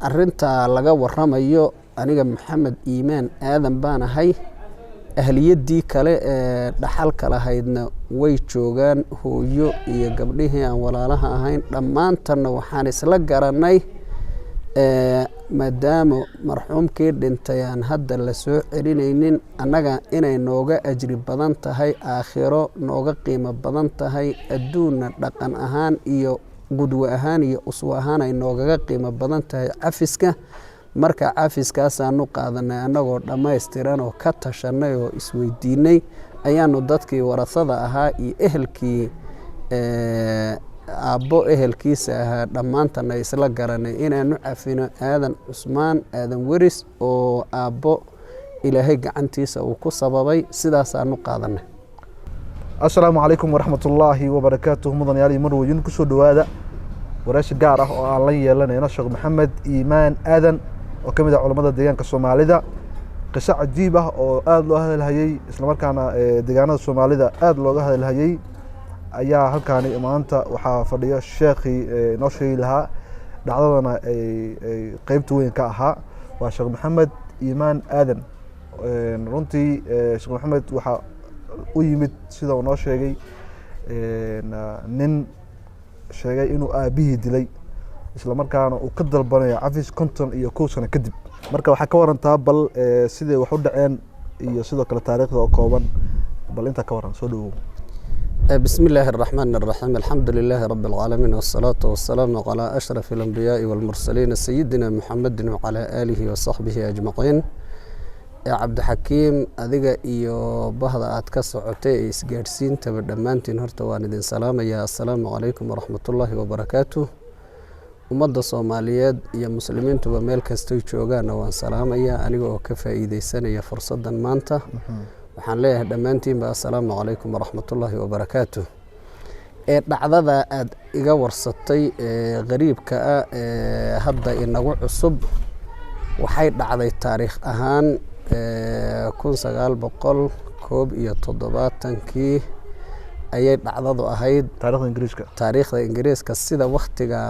arinta laga waramayo aniga Maxamed Iimaan Aadan baan ahay ahliyadii kale ee dhaxalka lahaydna way joogaan hooyo iyo gabdhihii aan walaalaha ahayn dhamaantana waxaan isla garanay maadaama marxuumkii dhintay aan hadda la soo celinaynin annaga inay nooga ajri badan tahay aakhiro nooga qiimo badan tahay adduunna dhaqan ahaan iyo gudwa ahaan iyo uswa ahaan ay noogaga qiimo badan tahay cafiska marka cafiskaasaanu qaadanay annagoo dhammaystiran oo ka tashanay oo isweydiinay ayaanu dadkii warasada ahaa iyo ehelkii aabbo ehelkiisa ahaa dhammaantana isla garanay inaanu cafino aadan cusmaan aadan weris oo aabbo ilaahay gacantiisa uu ku sababay sidaasaanu qaadanay. Assalaamu calaykum waraxmatullaahi wabarakaatuh. mudan yaali marwayun ku soo dhawaada waraysi gaar ah oo aan la yeelanayno Sheekh Maxamed Iimaan Aadan oo ka mid ah culimada deegaanka Soomaalida. qiso cajiib ah oo aad loo hadalhayay isla markaana deegaanada Soomaalida aad looga hadalhayay ayaa halkaan maanta waxaa fadhiya sheekhi noo sheegi lahaa dhacdadana ay qaybta weyn ka ahaa waa Sheekh Maxamed Iimaan Aadan. runtii Sheekh Maxamed waxa u yimid sida uu noo sheegay nin sheegay inuu aabihii dilay isla markaana uu ka dalbanayo cafis 51 sano kadib. marka waxaa ka warantaa bal sidee wax u dhaceen iyo sidoo kale taariikhda oo kooban bal inta ka waran soo dhawow. بسم الله الرحمن الرحيم الحمد لله رب العالمين والصلاة والسلام على أشرف الأنبياء والمرسلين سيدنا محمد وعلى آله وصحبه أجمعين. يا عبد الحكيم أذيك إيو بهذا أتكسر عتي إسجارسين تبدمانتين هرتوان دين سلام يا السلام عليكم ورحمة الله وبركاته. ومضى صوماليات يا مسلمين تبى ميل كستوي شوغانا وان سلام يا أنيقو كفايدي سنة يا فرصة مانتا waxaan leeyahay dhammaantiin ba assalaamu calaykum waraxmatullaahi wabarakaatuh. dhacdada aad iga warsatay qariibka ah hadda inagu cusub waxay dhacday taariikh ahaan 1977 ayay dhacdadu ahayd taariikhda ingiriiska sida waqtiga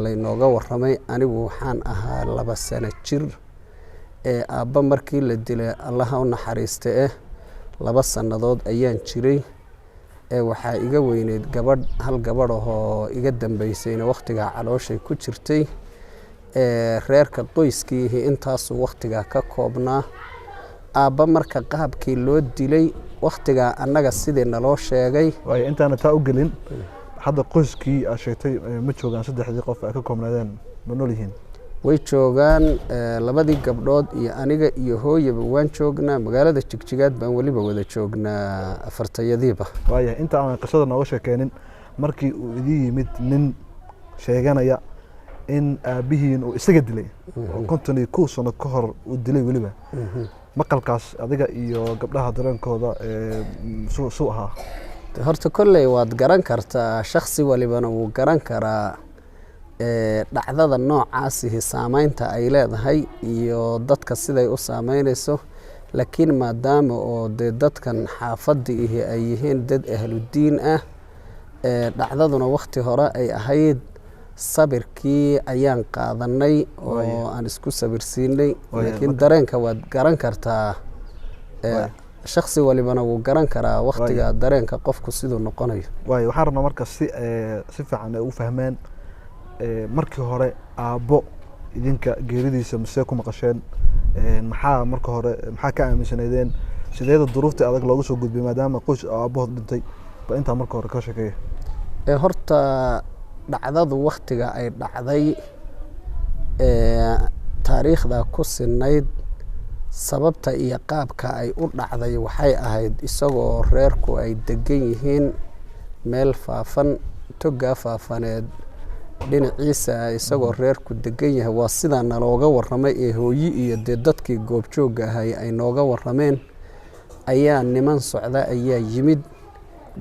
laynooga waramay anigu waxaan ahaa 2 sano jir aabba markii la dilay allaha u naxariiste 2 sannadood ayaan jiray waxaa iga weyneyd hal gabadh oo iga dambeysayna waqtiga calooshay ku jirtay reerka qoyskii intaas waqtiga ka koobnaa aabba marka qaabkii loo dilay waqtiga annaga sidii naloo sheegay way intaana taa u gelin hadda qoyskii aad sheegtay ma joogaan 3 qof ay ka koobnaadeen ma nool yihiin way joogaan 2 gabdhood iyo aniga iyo hooyaba waan joognaa magaalada Jigjigaad baan waliba wada joognaa afartayadiiba. waaya inta aan qisada nooga sheekeenin markii uu idin yimid nin sheeganaya in aabihiin uu isaga dilay oo 51 sano ka hor uu dilay waliba maqalkaas adiga iyo gabdhaha dareenkooda soo ahaa horta kolley waad garan kartaa shakhsi walibana uu garan karaa dhacdada noocaasi saameynta ay leedahay iyo dadka siday u saameynayso laakiin maadaama oo dadkan xaafadii ay yihiin dad ahludiin ah dhacdaduna waqti hore ay ahayd sabirkii ayaan qaadanay oo aan isku sabirsiinay laakiin dareenka waad garan kartaa shakhsi walibana wuu garan karaa waqtiga dareenka qofku siduu noqonayo. waayo waxaan rabnaa marka si fiican ay u fahmaan markii hore aabbo idinka geeridiisa mise ku maqasheen maxaa markii hore maxaa ka aaminsanaydeen sideeda duruufta adag looga soo gudbay maadaama qoys aabbo dhintay ba inta markii hore ka sheekay horta dhacdadu waqtiga ay dhacday taariikhda ku sinayd sababta iyo qaabka ay u dhacday waxay ahayd isagoo reerku ay degan yihiin meel faafan toga faafaneed dhinaciisa isagoo reerku degan yahay waa sida nalooga waramay ee hooyi iyo dadkii goobjooga ahay ay nooga warameen ayaa niman socda ayaa yimid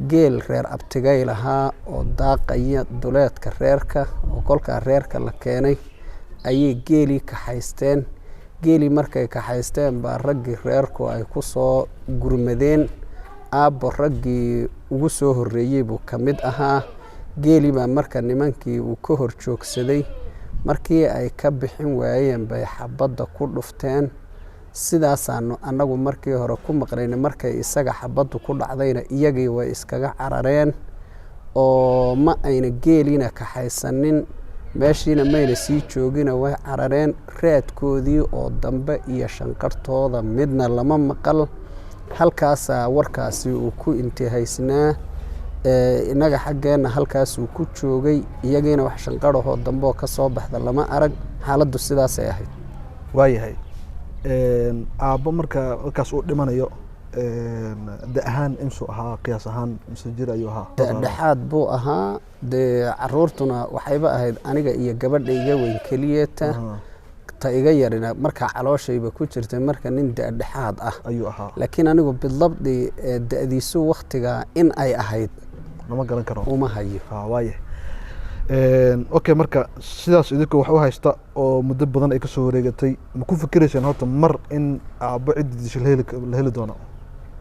geel reer abtigay lahaa oo daaqaya duleedka reerka oo kolka reerka la keenay ayay geeli ka haysteen geeli markay ka haysteen baa raggii reerku ay ku soo gurmadeen aabbo raggii ugu soo horeeyay buu kamid ahaa geeli baa marka nimankii uu ka hor joogsaday markii ay ka bixin waayeen bay xabadda ku dhufteen. sidaasaanu annagu markii hore ku maqnayna. markay isaga xabaddu ku dhacdayna iyagii way iskaga carareen oo ma ayna geelina kaxaysanin, meeshiina mayna sii joogina way carareen. raadkoodii oo dambe iyo shanqartooda midna lama maqal. halkaasaa warkaasi uu ku intihaysnaa. innaga xaggeenna halkaasuu ku joogay, iyagiina wax shanqarahoo dambe oo ka soo baxda lama arag. xaaladdu sidaasay ahayd. waayahay aabbo markaas uu dhimanayo da ahaan imsuu ahaa, qiyaas ahaan mise jir ayuu ahaa? dhexdhexaad buu ahaa. dee caruurtuna waxayba ahayd aniga iyo gabadha iga weyn keliyeeta. ta iga yarina markaa calooshayba ku jirtay. marka nin dhexdhexaad ah ayuu ahaa. laakiin anigu bidlabdi da'diisu waktigaa in ay ahayd lama garan karo, uma hayo. waayahay okay, marka sidaas idinku wax u haysta oo muddo badan ay ka soo wareegatay, ma ku fikiraysaan horta mar in aabbo ciddi disho la heli doono?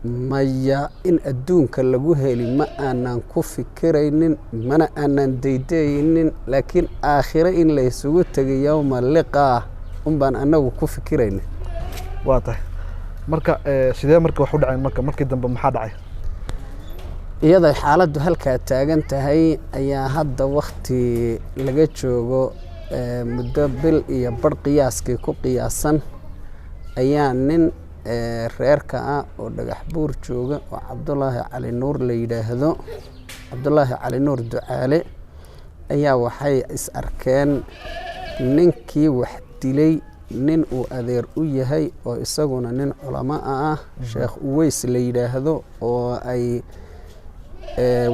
maya, in adduunka lagu heli ma aanan ku fikiraynin, mana aanan daydaynin. laakiin aakhiro in la isugu tegay yowma liqaa unbaan annagu ku fikirayna. waa tahay. marka sidee marka wax u dhaceen? markii dambe maxaa dhacay? iyadoo xaaladdu halkaa taagan tahay ayaa hadda wakti laga joogo muddo bil iyo bar qiyaaskii ku qiyaasan ayaa nin reerka ah oo dhagax buur jooga oo cabdulaahi cali nuur la yidhaahdo, cabdulaahi cali nuur ducaale, ayaa waxay is arkeen ninkii wax dilay nin uu adeer u yahay oo isaguna nin culamo ah, sheekh uweys la yidhaahdo, oo ay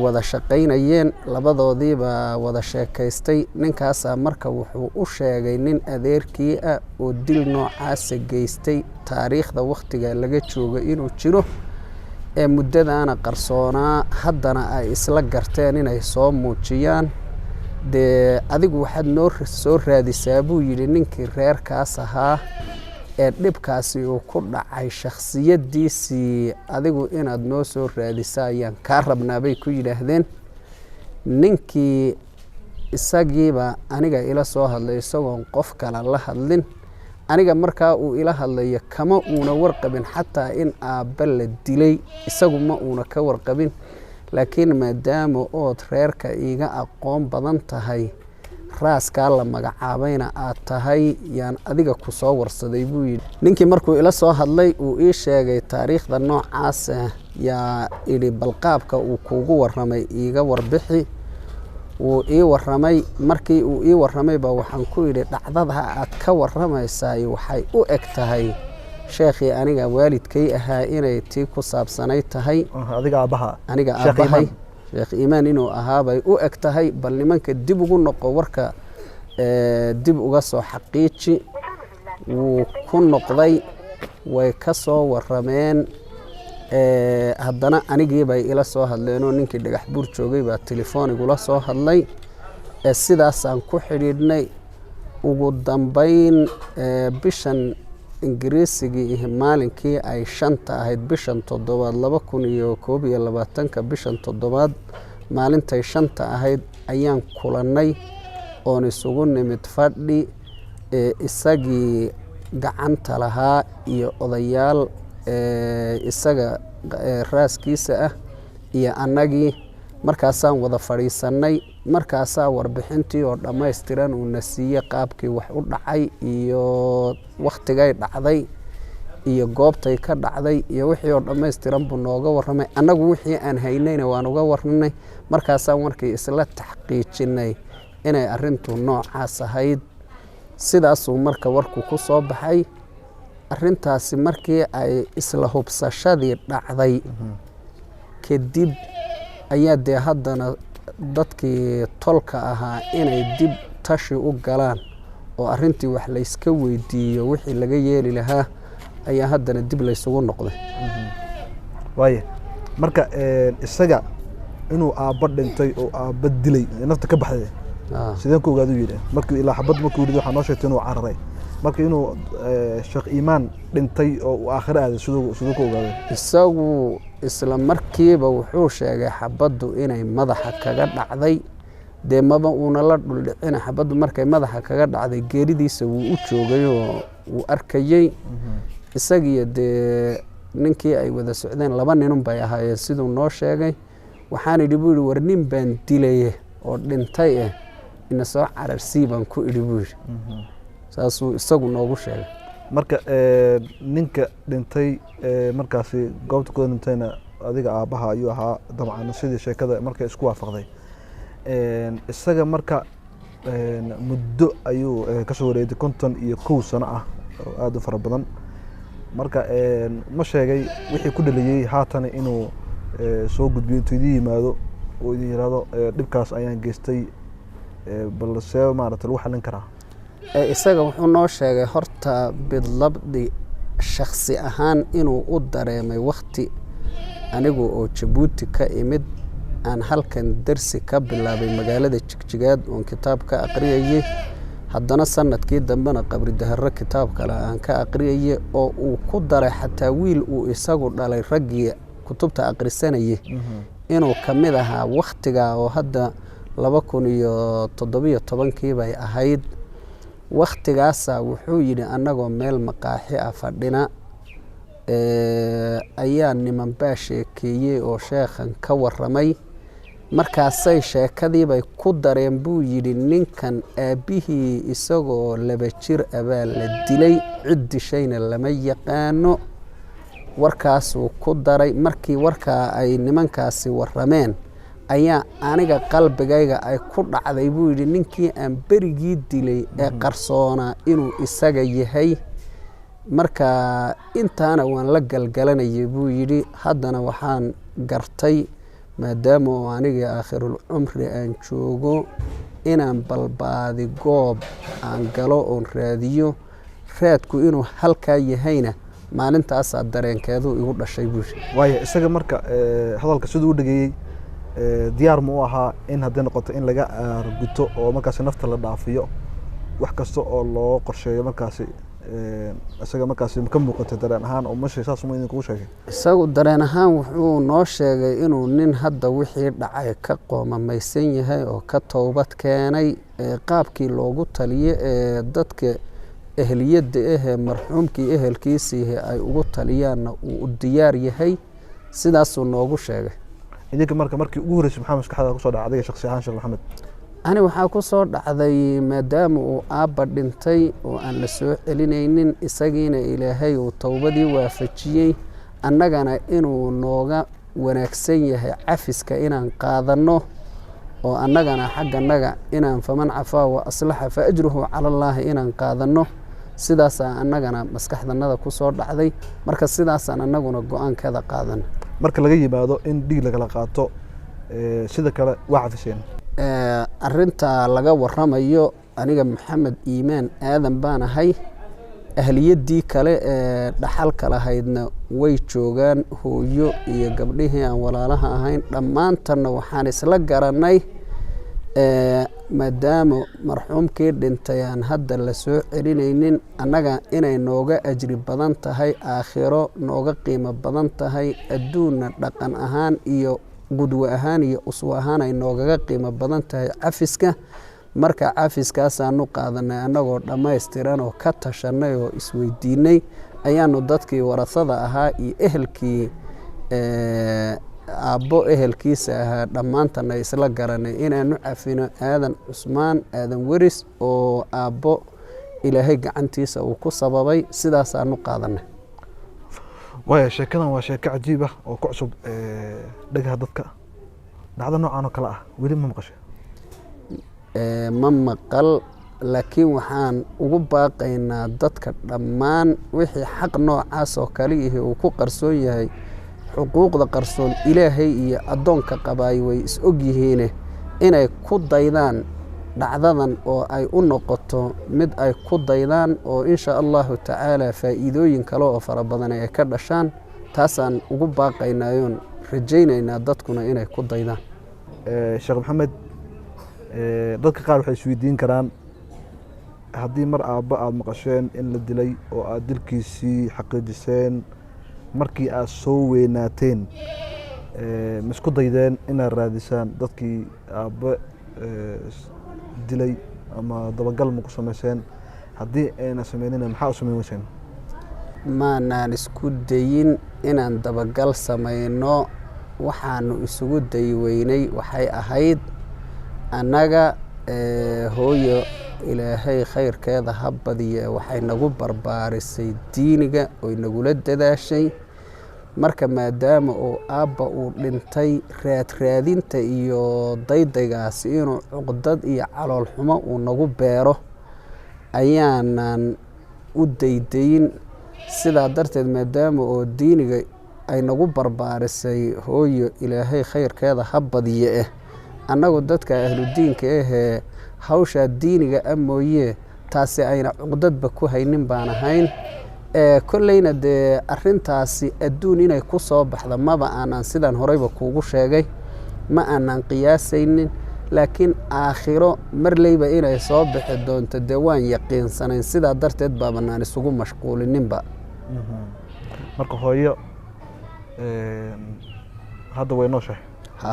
wada shaqaynayeen. labadoodiibaa wada sheekaystay. ninkaasaa marka wuxuu u sheegay nin adeerkii ah oo dil noocaasa geystay, taariikhda wakhtiga laga joogo inuu jiro, ee muddadaana qarsoonaa, haddana ay isla garteen inay soo muujiyaan. dee adigu waxaad noo soo raadisaa buu yidhi ninkii reerkaas ahaa ee dhibkaasi uu ku dhacay, shakhsiyaddiisii adigu inaad noo soo raadisa ayaan kaa rabnaa bay ku yidhaahdeen. ninkii isagiiba aniga ila soo hadlay isagoon qof kale la hadlin. aniga markaa uu ila hadlayo kama uuna warqabin xataa in aabba la dilay, isagu ma uuna ka warqabin. laakiin maadaama ood reerka iiga aqoon badan tahay, raaskaa la magacaabayna aad tahay, yaan adiga ku soo warsaday buu yidhi. ninkii markuu ila soo hadlay uu ii sheegay taariikhda noocaasa, yaa idhi balqaabka uu kuugu warramay iiga warbixi. wuu ii warramay. markii uu ii warramayba waxaan ku idhi dhacdada aad ka warramaysaay waxay u eg tahay sheekhii aniga waalidkay ahaa inay tii ku saabsanay tahay. adiga aabbaha? aniga aabbahay sheekh iimaan inuu ahaabay u eg tahay. bal nimanka dib ugu noqo, warka dib uga soo xaqiiji. wuu ku noqday, way ka soo warrameen. haddana anigii bay ila soo hadleenoo ninkii dhagax buur joogay baa telefoon igula soo hadlay. sidaasaan ku xidhiidhnay. ugu dambayn bishan ingiriisigii maalinkii ay 5 ahayd, bishan 7 2021 bishan 7 maalintay 5 ahayd ayaan kulannay oon isugu nimid fadhi. isagii gacanta lahaa iyo odayaal isaga raaskiisa ah iyo annagii, markaasaan wada fadhiisannay. markaasaa warbixintii oo dhammaystiran uu na siiyey, qaabkii wax u dhacay iyo wakhtigay dhacday iyo goobtay ka dhacday iyo wixii oo dhammaystiran buu nooga warramay. annagu wixii aan haynayna waan uga warranay. markaasaan warkii isla taxqiijinay inay arrintu noocaas ahayd. sidaasuu marka warku ku soo baxay. arrintaasi markii ay isla hubsashadii dhacday kadib ayaa dee haddana dadkii tolka ahaa inay dib tashi u galaan oo arrintii wax layska weydiiyo wixii laga yeeli lahaa ayaa haddana dib laysugu noqday. waaye marka isaga inuu aabba dhintay oo aabba dilay nafta ka baxday sideen ku ogaadu yidhi? markii ilaa xabad markuu yidhi waxaa noo sheegtay inuu cararay. marka inuu sheekh iimaan dhintay oo uu aakhiro aaday siduu ku ogaaday? isagu isla markiiba wuxuu sheegay xabaddu inay madaxa kaga dhacday. dee maba uuna la dhuldhicina xabaddu markay madaxa kaga dhacday geeridiisa wuu u joogay oo wuu arkayey isagiyo dee ninkii ay wada socdeen 2 ninun bay ahaayeen siduu noo sheegay waxaan idhi buu yidhi war nin baan dilaye oo dhintay ina soo cararsii baan ku idhi buu yidhi saasuu isagu noogu sheegay marka ninka dhintay markaasi goobta ku dhintayna adiga aabaha ayuu ahaa dabcan sidii sheekada markay isku waafaqday isaga marka muddo ayuu ka soo wareegay 51 sano ah oo aad u fara badan marka ma sheegay wixii ku dhaliyay haatan inuu soo gudbiyo intuu idin yimaado oo idin yiraahdo dhibkaas ayaan geystay balse maaragtay lagu xallin karaa isaga wuxuu noo sheegay horta bidlabdi shakhsi ahaan inuu u dareemay waqti anigu oo Jabuuti ka imid aan halkan darsi ka bilaabay magaalada Jigjigaad oo kitaab ka aqriyay haddana sanadkii dambena qabri daharo kitaab kale aan ka aqriyay oo uu ku daray xataa wiil uu isagu dhalay ragii kutubta aqrisanayay inuu kamid ahaa waqtiga oo hadda 2017 bay ahayd waqtigaas wuxuu yiri anagoo meel maqaaxi ah fadhina ayaa niman baa sheekeeyay oo sheekhan ka waramay markaasay sheekadii bay ku dareen buu yiri ninkan aabihii isagoo 2 jir abaa la dilay cid dishayna lama yaqaano warkaas uu ku daray markii warka ay nimankaasi warameen ayaa aniga qalbigayga ay ku dhacday buu yiri ninkii aan berigii dilay ee qarsoona inuu isaga yahay marka intaana waan la galgalanayay buu yiri haddana waxaan gartay maadaama aniga aakhirul umri aan joogo inaan balbaadi goob aan galo oo raadiyo raadku inuu halka yahayna maalintaas dareenkeedu igu dhashay buu waayo isaga marka hadalka sidoo u dhageeyay diyaar mu ahaa in haddii noqoto in laga arguto oo markaas nafta la dhaafiyo wax kasta oo loo qorsheeyo markaas isaga markaas ka muuqato dareen ahaan oo mashay saas uma idinku sheegay isagu dareen ahaan wuxuu noo sheegay inuu nin hadda wixii dhacay ka qoomamaysan yahay oo ka toobad keenay qaabkii loogu taliyay ee dadka ehliyada marxuumkii ehelkiisii ay ugu taliyaan uu diyaar yahay sidaas uu noogu sheegay idinka markii ugu horeysay maxaa maskaxda ku soo dhacday shakhsi ahaan Sheekh Maxamed ani waxaa ku soo dhacday maadaama uu aabba dhintay oo aan la soo celinaynin isagiina ilaahay uu tawbadii waafajiyay annagana inuu nooga wanaagsan yahay cafiska inaan qaadano oo annagana xagganaga inaan faman cafaa wa aslaxa fa ajruhu cala Allah inaan qaadano sidaas annagana maskaxdanada ku soo dhacday marka sidaas annaguna go'aankeeda qaadan marka laga yimaado in dhiig laga qaato sida kale waa cafiseen arinta laga waramayo aniga Maxamed Iimaan aadan baan ahay ahliyadii kale ee dhaxalka lahaydna way joogaan hooyo iyo gabdhihii aan walaalaha ahayn dhammaantanna waxaan isla garanay maadaama marxuumkii dhintay aan hadda la soo celinaynin annaga inay nooga ajri badan tahay aakhiro nooga qiimo badan tahay adduunna dhaqan ahaan iyo gudwa ahaan iyo uswa ahaan ay noogaga qiimo badan tahay cafiska marka cafiskaasaanu qaadanay annagoo dhammaystiran oo ka tashanay oo isweydiinay ayaanu dadkii warasada ahaa iyo ehelkii aabbo ehelkiisa ahaa dhammaantana isla garanay inaanu cafino aadan cusmaan aadan waris oo aabbo ilaahay gacantiisa uu ku sababay sidaasaanu qaadanay waayo sheekadan waa sheeko cajiib ah oo ku cusub dhagaha dadka dhacdo noocan oo kale ah weli ma maqashay ma maqal laakiin waxaan ugu baaqaynaa dadka dhammaan wixii xaq noocaas oo kale uu ku qarsoon yahay xuquuqda qarsoon ilaahay iyo adoonka qabaay way is og yihiin inay ku daydaan dhacdadan oo ay u noqoto mid ay ku daydaan oo insha Allah ta'ala faa'iidooyin kale oo fara badan ay ka dhashaan taasaan ugu baaqaynayoon rajaynaynaa dadkuna inay ku daydaan Sheekh Maxamed dadka qaar waxay isweydiin karaan haddii mar aabba aad maqasheen in la dilay oo aad dilkiisii xaqiijiseen markii aad soo weynaateen ma isku daydeen inaad raadisaan dadkii aabba dilay ama dabagal ma ku samayseen haddii ayna sameynina maxaa u samayn weyseen maanaan isku dayin inaan dabagal samayno waxaanu isugu dayi weynay waxay ahayd annaga hooyo ilaahay khayrkeeda ha badiye waxay nagu barbaarisay diiniga oy nagula dadaashay marka maadaama uu aabba uu dhintay raadraadinta iyo daydaygaasi inuu cuqdad iyo calool xumo uu nagu beero ayaanan u daydayin sidaa darteed maadaama oo diiniga ay nagu barbaarisay hooyo ilaahay khayrkeeda ha badiye annagu dadka ahludiinka ahee hawshaa diiniga a mooye taasi ayna cuqdadba ku haynin baan ahayn kolleyna dee arintaasi adduun inay ku soo baxda maba aanan sidaan horeyba kuugu sheegay ma aanan qiyaasaynin laakiin aakhiro marleyba inay soo bixi doonto dee waan yaqiinsanayn sidaa darteed baabanaan isugu mashquulininba marka hooyo hadda way nooshahay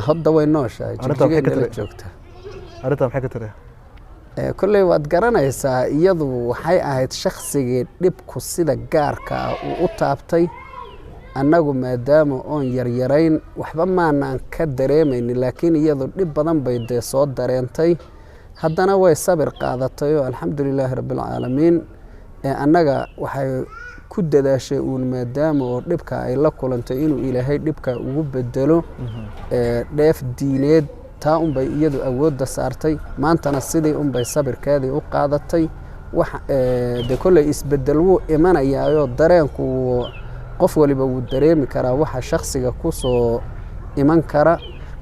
hadda way nooshahay jigjigeennala joogta arrintaa maxay ka tiri kolley waad garanaysaa iyadu waxay ahayd shaksigii dhibku sida gaarka ah uu u taabtay annagu maadaama oon yaryarayn waxba maanaan ka dareemaynin laakiin iyadu dhib badan bay dee soo dareentay haddana way sabir qaadatay oo alxamdulilaahi rabbilcaalamiin annaga waxay ku dadaashay uun maadaama oo dhibka ay la kulantay inuu ilaahay dhibka ugu bedelo dheef diineed taa unbay iyadu awoodda saartay maantana sidii unbay sabirkeedii u qaadatay de kolley isbedel wuu imanayaayoo dareenku qof waliba wuu dareemi karaa waxa shaksiga ku soo iman kara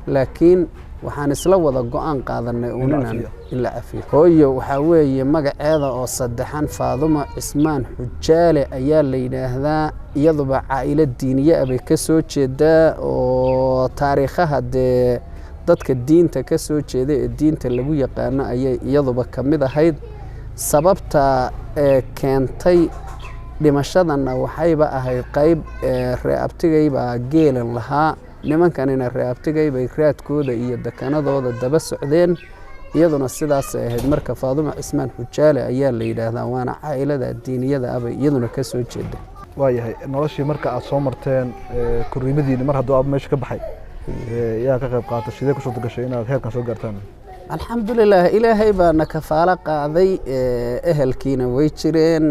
laakiin waxaan isla wada go-aan qaadanay uninaan in la cafiyo hooyo waxaa weeye magaceeda oo saddexan faadumo cismaan xujaale ayaa la yidhaahdaa iyaduba caa'ilo diiniye ah bay ka soo jeedaa oo taariikhaha dee dadka diinta ka soo jeeda ee diinta lagu yaqaano ayay iyaduba ka mid ahayd sababta keentay dhimashadanna waxayba ahayd qayb reeabtigaybaa geelan lahaa nimankanina reeabtigaybay raadkooda iyo dekanadooda daba socdeen iyaduna sidaasay ahayd marka faadumo cismaan xujaale ayaa la yidhaahdaa waana caa'ilada diiniyada abay iyaduna ka soo jeeda waayahay noloshii marka aad soo marteen korriimadiini mar hadduu aaba meesha ka baxay yaa ka qayb qaata sidee ku suurta gashay inaad heerkan soo gaartaan alxamdulilah ilaahay baana kafaalo qaaday ehelkiina way jireen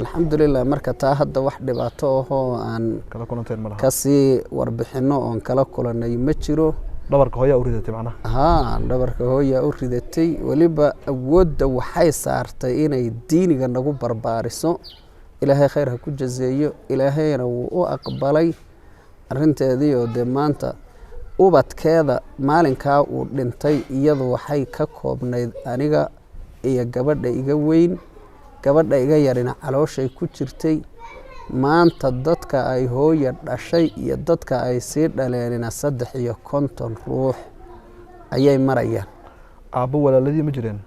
alxamdulilah marka taa hadda wax dhibaato ahoo aan kala kulanteen malaha kasii warbixino oon kala kulanay ma jiro dhabarka hooyaa u ridatay macnaha haa dhabarka hooyaa u ridatay weliba awoodda waxay saartay inay diiniga nagu barbaariso ilaahay khayr ha ku jazeeyo ilaahayna wuu u aqbalay arinteedii oo dee maanta ubadkeeda maalinkaa uu dhintay iyadu waxay ka koobnayd aniga iyo gabadha iga weyn gabadha iga yarina calooshay ku jirtay maanta dadka ay hooya dhashay iyo dadka ay sii dhaleenina 350 ruux ayay marayaan aabbo walaaladii ma jireen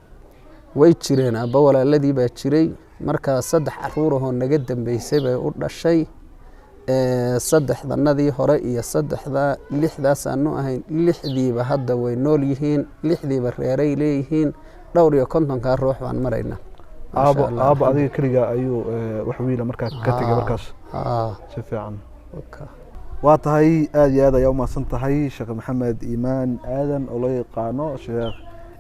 way jireen aabbo walaaladii baa jiray markaa 3 caruurahoo naga dambeysay bay u dhashay 3danadii hore iyo 6daas aanu ahayn 6diiba hadda way nool yihiin 6diiba reeray leeyihiin dhowr iyo 50 ruux baan maraynaa aabbo adiga keliga ayuu wax wiila markaa ka tegay markaas si fiican waa tahay aad iyo aad ayaa u mahadsan tahay sheekh maxamed iimaan aadan oo loo yaqaano sheekh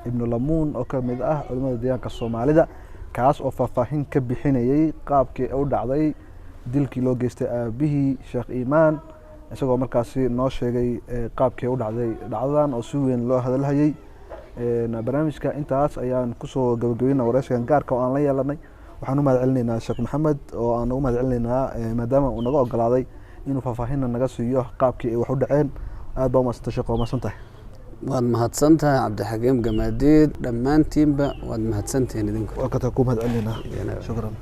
ibnu lamuun oo ka mid ah culimada deegaanka soomaalida kaas oo faahfaahin ka bixinayay qaabkii u dhacday dilkii loo geystay aabihii sheekh iimaan isagoo markaasi noo sheegay qaabkii u dhacday dhacdadan oo si weyn loo hadalhayay barnaamijka intaas ayaan kusoo gabagabeynaa wareysigan gaarka oo aan la yeelanay waxaan u mahad celinaynaa sheekh maxamed oo aan ugu mahad celinaynaa maadaama uu naga ogolaaday inuu faahfaahinna naga siiyo qaabkii ay wax u dhaceen aad baa umahadsantay sheekh waa mahadsan tahay waad mahadsan tahay cabdixakiim gamaadeed dhammaantiinba waad mahadsantihiin idinku waa ku mahad celinaynaa shukran